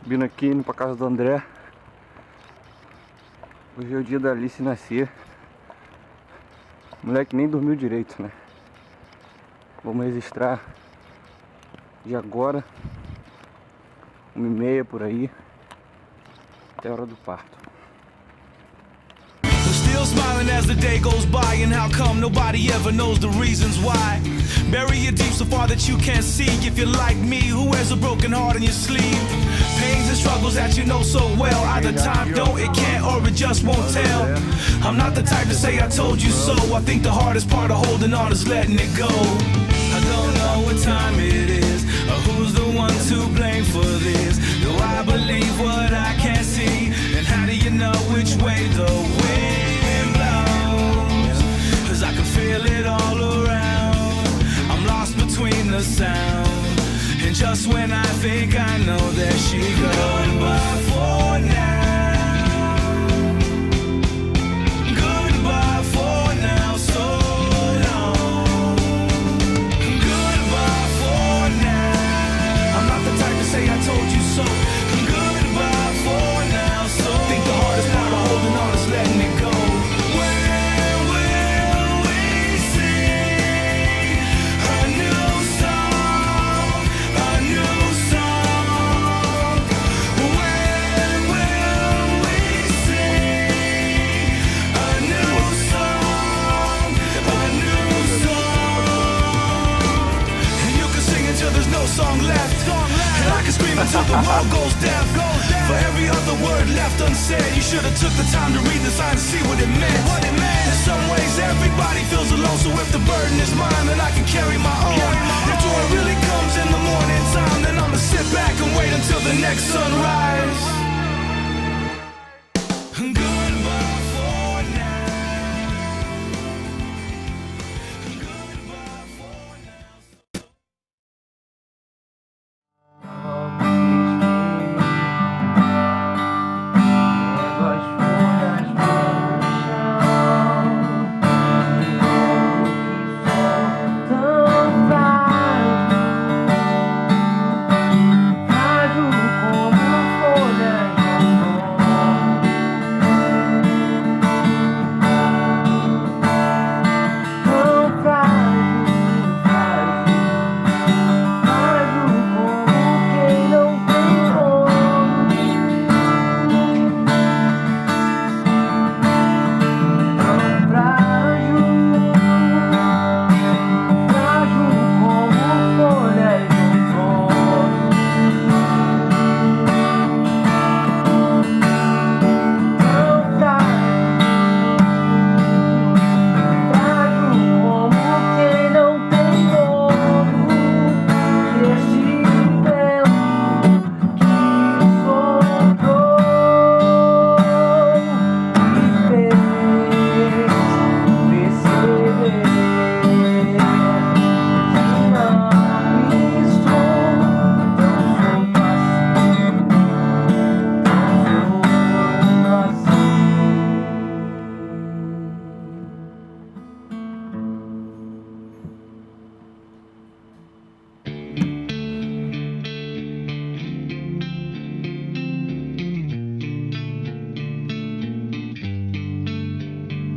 Subindo aqui, indo pra casa do André. Hoje é o dia da Alice nascer. O moleque nem dormiu direito, né? Vamos registrar de agora, 1h30 por aí, até a hora do parto. Still smiling as the day goes by, and how come nobody ever knows the reasons why? Bury it deep so far that you can't see. If you're like me, who wears a broken heart on your sleeve? Pains and struggles that you know so well. Either time don't, it can't, or it just won't tell. I'm not the type to say I told you so. I think the hardest part of holding on is letting it go. I don't know what time it is, or who's the one to blame for this. Do I believe what I can't see? And how do you know which way the wind blows? 'Cause I can feel it all around. I'm lost between the sound, and just when I think I know, there she goes. Goodbye for now. Goodbye for now, so long. Goodbye for now. I'm not the type to say I told you so. Goodbye for now, so long. Think the hardest part of holding on is letting it go. When will we sing a new song? A new song. When will we sing a new song? A new song. And you can sing until there's no song left. And I can scream until the world goes deaf. For every other word left unsaid, you should have took the time to read the sign to see what it meant. In some ways, everybody feels alone, so if the burden is mine, then I can carry my own. If joy really comes in the morning time, then I'ma sit back and wait until the next sunrise. Goodbye for now. Goodbye for now.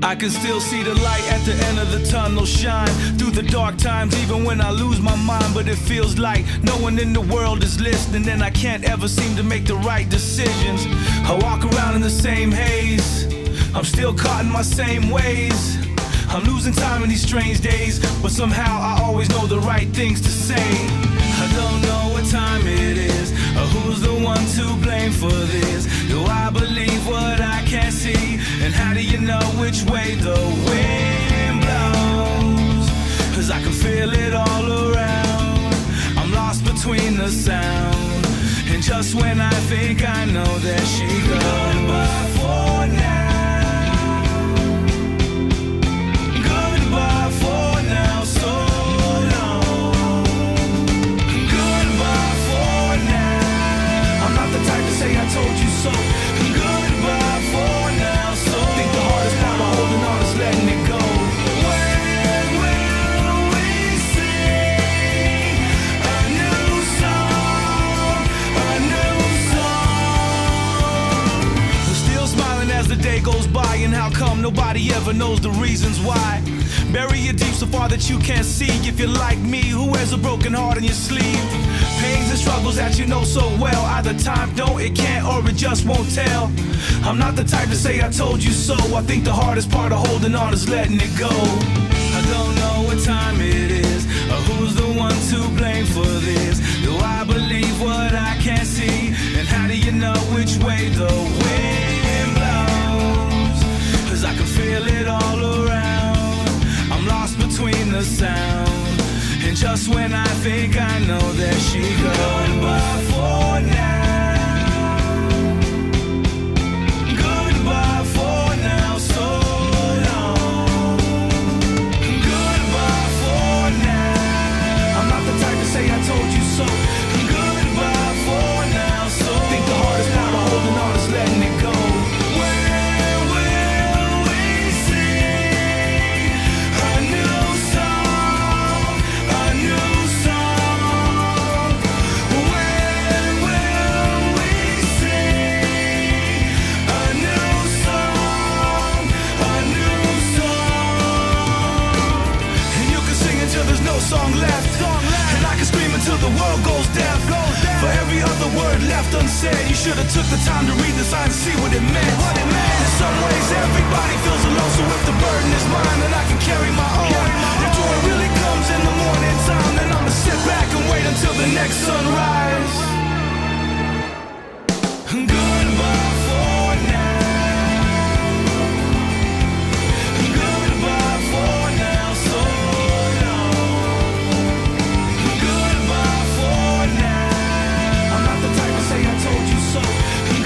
I can still see the light at the end of the tunnel shine through the dark times, even when I lose my mind. But it feels like no one in the world is listening, and I can't ever seem to make the right decisions. I walk around in the same haze, I'm still caught in my same ways. I'm losing time in these strange days, but somehow I always know the right things to say. I don't know what time it is, or who's the one to blame for this. Do I believe what I can't see? And how do you know which way the wind blows? 'Cause I can feel it all around. I'm lost between the sound, and just when I think I know, there she goes. Goodbye for now. Goodbye for now, so long. Goodbye for now. I'm not the type to say I told you so. Goodbye for now, so long. Think the hardest part of holding on is letting it go. When will we sing a new song? A new song. never knows the reasons why. Bury it deep so far that you can't see. If you're like me, who wears a broken heart on your sleeve? Pains and struggles that you know so well. Either time don't, it can't, or it just won't tell. I'm not the type to say I told you so. I think the hardest part of holding on is letting it go. I don't know what time it is, or who's the one to blame for this. Do I believe what I can't see? And how do you know which way the wind blows? 'Cause I can feel it all around. I'm lost between the sound, and just when I think I know, there she goes. Goodbye for now. Goodbye for now, so long. Goodbye for now. I'm not the type to say I told you so. Goodbye for now, so I think the hardest part of holding on is letting it go. When will we sing a new song? A new song. When will we sing a new song? A new song. And you can sing until there's no song left. And I can scream until the world goes deaf. For every other word left unsaid, you should have took the time to read the signs and see what it meant. In some ways, everybody feels alone, so if the burden is mine, then I can carry my own. If joy really comes in the morning time, then I'ma sit back and wait until the next sunrise. Goodbye for now. Goodbye for now, so long. Goodbye for now. I'm not the type to say I told you so.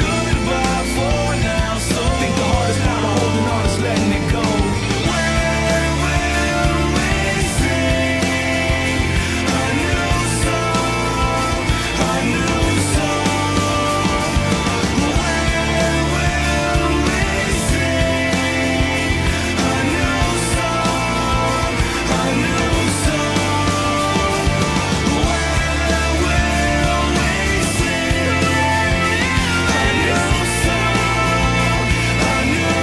Goodbye for now, so I think the hardest part of holding on is letting it go. When will we sing a new song? A new song. When will we sing a new song? A new song. When will we sing a new song? A new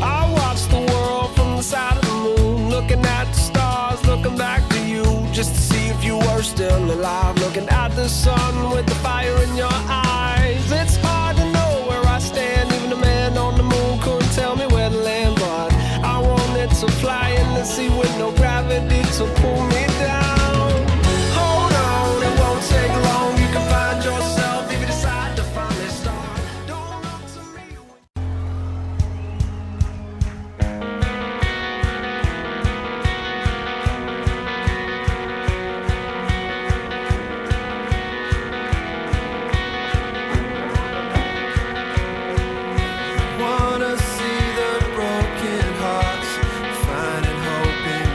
I watched the world from the side of the moon, looking at the stars, looking back to you, just to see if you were still alive. Looking at the sun with the fire in your eyes. It's hard to know where I stand. Even the man on the moon couldn't tell me where to land, but I wanted to fly in the sea with no gravity to pull me down. Hold on, it won't take long. You can find yourself if you decide to finally start. Don't look to me. Wanna see the broken hearts finding hope in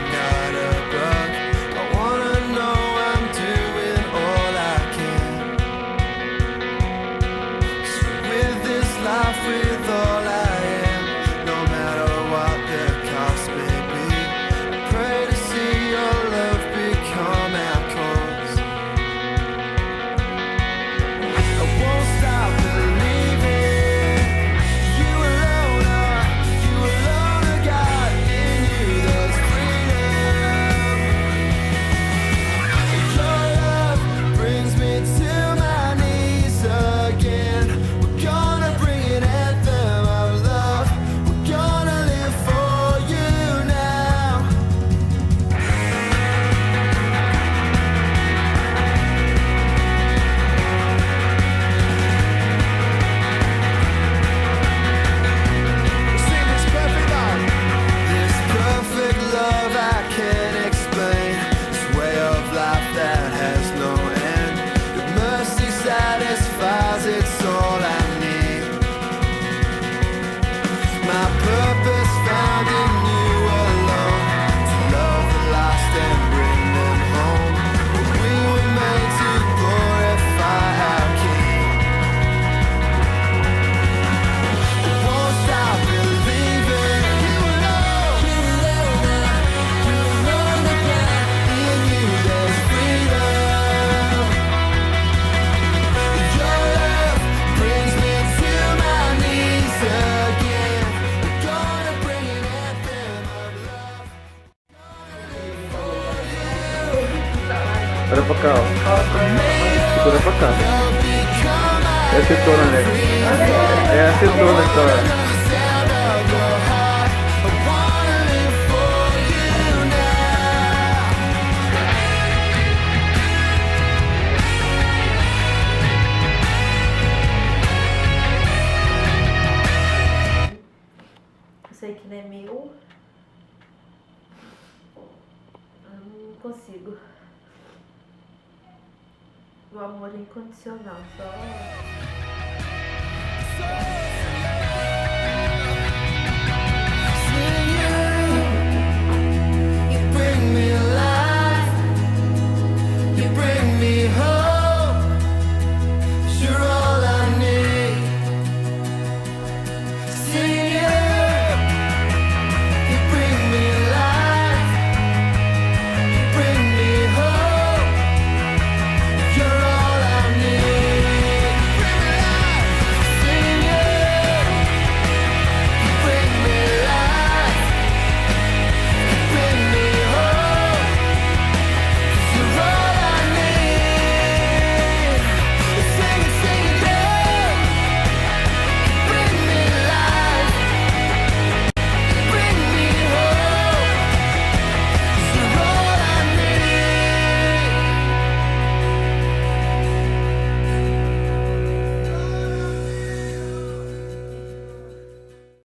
Olha pra cá, ó. Segura pra cá. É acetona, né? É acetona essa hora. Eu sei que não é meu. Eu não consigo. O amor é incondicional, só.